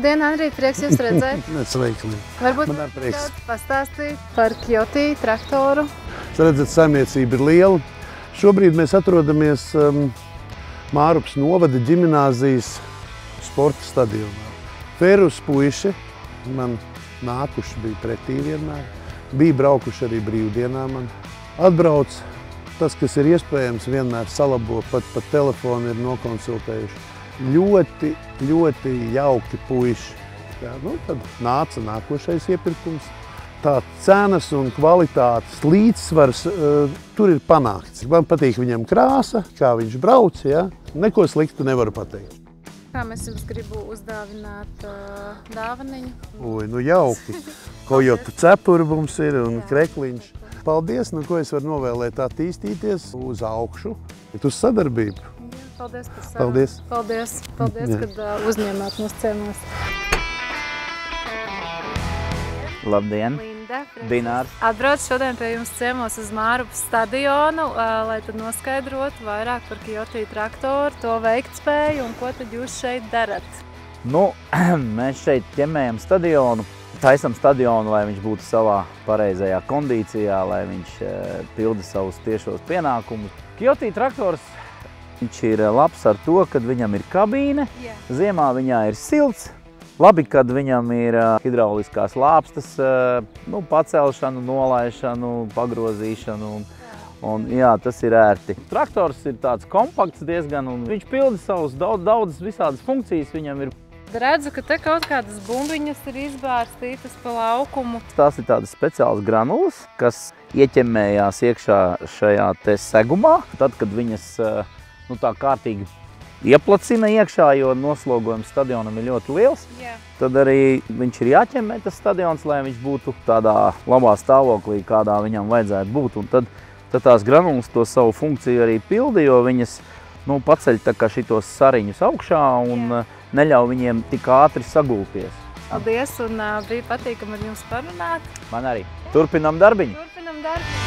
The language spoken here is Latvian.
Labdien, Andrij, prieks jūs redzēt. Sveiki. Varbūt Man ir prieks. Pastāstīt par Kjotī traktoru. Jūs redzat, saimniecība ir liela. Šobrīd mēs atrodamies Mārupas novada ģimnāzijas sporta stadionā. Ferus puiši man nākuši bija pretī vienmēr. Bija braukuši arī brīvdienā man. Atbrauc tas, kas ir iespējams, vienmēr salabo, pat telefonu ir nokonsultējuši. Ļoti jauki puiši. Jā, nu, tad nāca nākošais iepirkums. Tā cenas un kvalitātes līdzsvars tur ir panākts. Man patīk viņam krāsa, kā viņš brauc, ja? Neko sliktu nevaru pateikt. Kā mēs jums gribu uzdāvināt dāvaniņu? Oi, nu jauki. Kojota cepuri mums ir un krekliņš. Paldies, nu ko es varu novēlēt attīstīties uz augšu, bet uz sadarbību. Paldies par sarunu. Paldies. Paldies, kad uzņēmāt mūsu ciemos. Labdien! Linda, Dinārs. Atbrauc šodien pie jums ciemos uz Mārupas stadionu, lai tad noskaidrotu vairāk par Kjotī traktoru, to veiktspēju un ko tad jūs šeit darat? Nu, mēs šeit ķemmējam stadionu, taisam stadionu, lai viņš būtu savā pareizajā kondīcijā, lai viņš pilda savus tiešos pienākumus. Kjotī traktors, viņš ir labs ar to, kad viņam ir kabīne, ziemā viņā ir silts. Labi, kad viņam ir hidrauliskās lāpstas, pacelšanu, nolaišanu, pagrozīšanu, un jā, tas ir ērti. Traktors ir tāds kompakts diezgan, un viņš pilda savus daudzas visādas funkcijas, viņam ir. Redzu, ka te kaut kādas bumbiņas ir izbārstītas pa laukumu. Tās ir tādas speciālas granulas, kas ieķemmējās iekšā šajā te segumā. Tad, kad viņas tā kārtīgi ieplacina iekšā, jo noslogojums stadionam ir ļoti liels, tad arī viņš ir jāķemmē tas stadions, lai viņš būtu tādā labā stāvoklī, kādā viņam vajadzētu būt. Un tad tās granulas to savu funkciju arī pilda, jo viņas paceļ tā kā šitos sariņus augšā un neļauj viņiem tik ātri sagulties. Paldies un bija patīkami ar jums parunāt. Man arī. Turpinam darbiņu! Turpinam darbu!